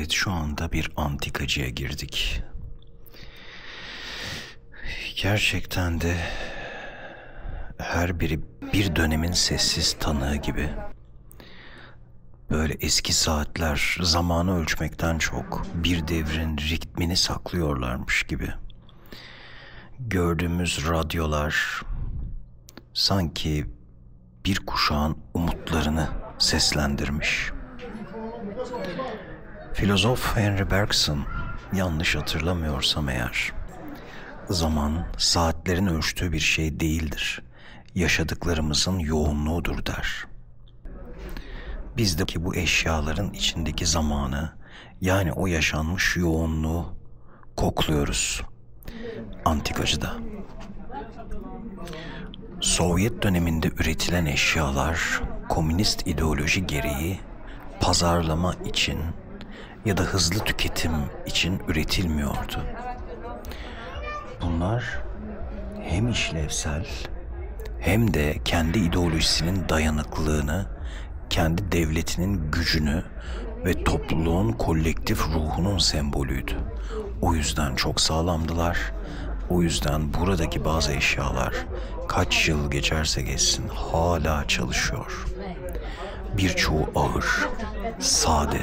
Evet, şu anda bir antikacıya girdik. Gerçekten de her biri bir dönemin sessiz tanığı gibi. Böyle eski saatler zamanı ölçmekten çok bir devrin ritmini saklıyorlarmış gibi. Gördüğümüz radyolar sanki bir kuşağın umutlarını seslendirmiş. Filozof Henry Bergson, yanlış hatırlamıyorsam eğer, zaman saatlerin ölçtüğü bir şey değildir, yaşadıklarımızın yoğunluğudur der. Bizdeki bu eşyaların içindeki zamanı, yani o yaşanmış yoğunluğu kokluyoruz antikacıda. Sovyet döneminde üretilen eşyalar komünist ideoloji gereği pazarlama için ya da hızlı tüketim için üretilmiyordu. Bunlar hem işlevsel hem de kendi ideolojisinin dayanıklılığını, kendi devletinin gücünü ve topluluğun kolektif ruhunun sembolüydü. O yüzden çok sağlamdılar. O yüzden buradaki bazı eşyalar kaç yıl geçerse geçsin hala çalışıyor. Birçoğu ağır, sade,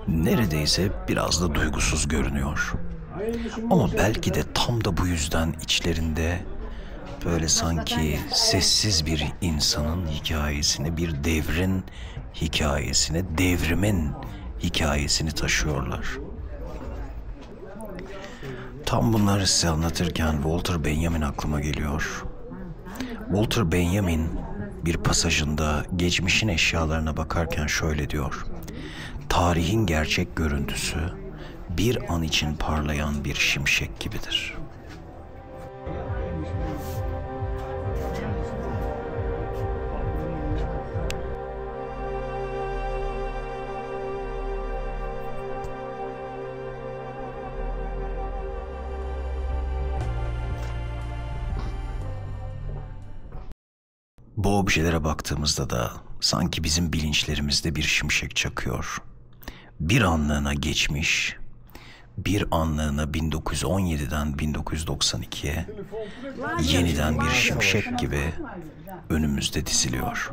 neredeyse biraz da duygusuz görünüyor. Ama belki de tam da bu yüzden içlerinde böyle sanki sessiz bir insanın hikayesini, bir devrin hikayesini, devrimin hikayesini taşıyorlar. Tam bunları size anlatırken Walter Benjamin aklıma geliyor. Walter Benjamin bir pasajında geçmişin eşyalarına bakarken şöyle diyor: tarihin gerçek görüntüsü bir an için parlayan bir şimşek gibidir. Bu objelere baktığımızda da sanki bizim bilinçlerimizde bir şimşek çakıyor. Bir anlığına geçmiş, bir anlığına 1917'den 1992'ye yeniden bir şimşek gibi önümüzde diziliyor.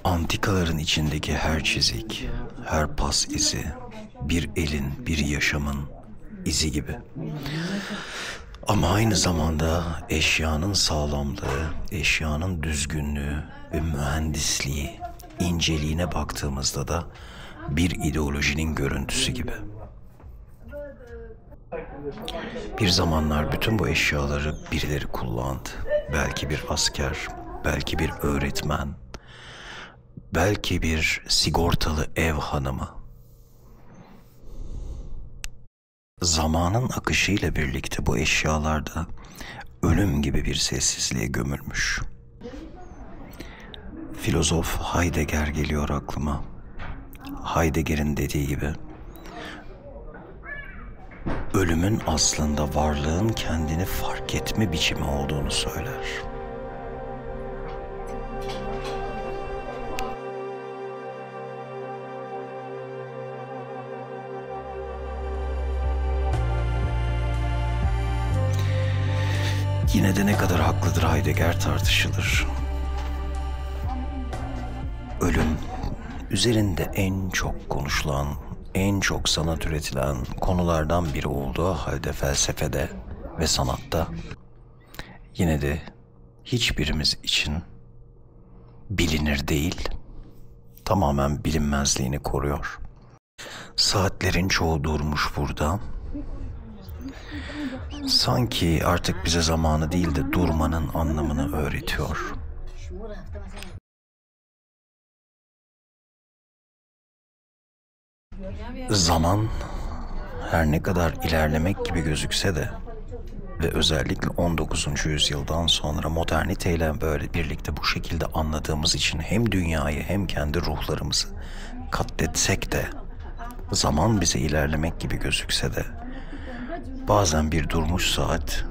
Antikaların içindeki her çizik, her pas izi, bir elin, bir yaşamın izi gibi. Ama aynı zamanda eşyanın sağlamlığı, eşyanın düzgünlüğü ve mühendisliği, inceliğine baktığımızda da bir ideolojinin görüntüsü gibi. Bir zamanlar bütün bu eşyaları birileri kullandı. Belki bir asker, belki bir öğretmen, belki bir sigortalı ev hanımı. Zamanın akışıyla birlikte bu eşyalar da ölüm gibi bir sessizliğe gömülmüş. Filozof Heidegger geliyor aklıma. Heidegger'in dediği gibi, ölümün aslında varlığın kendini fark etme biçimi olduğunu söyler. Yine de ne kadar haklıdır Heidegger tartışılır. Ölüm, üzerinde en çok konuşulan, en çok sanat üretilen konulardan biri olduğu halde felsefede ve sanatta, yine de hiçbirimiz için bilinir değil, tamamen bilinmezliğini koruyor. Saatlerin çoğu durmuş burada. Sanki artık bize zamanı değil de durmanın anlamını öğretiyor. Zaman her ne kadar ilerlemek gibi gözükse de ve özellikle 19. yüzyıldan sonra moderniteyle böyle birlikte bu şekilde anladığımız için hem dünyayı hem kendi ruhlarımızı katletsek de zaman bize ilerlemek gibi gözükse de bazen bir durmuş saat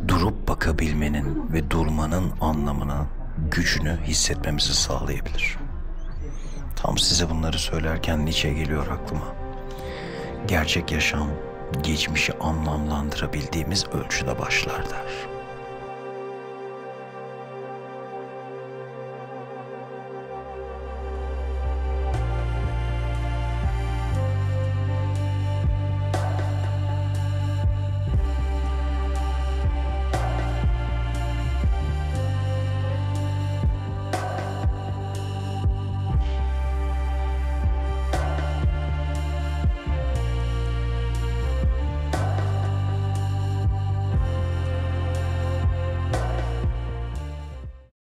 durup bakabilmenin ve durmanın anlamını, gücünü hissetmemizi sağlayabilir. Tam size bunları söylerken Nietzsche geliyor aklıma. Gerçek yaşam, geçmişi anlamlandırabildiğimiz ölçüde başlar der.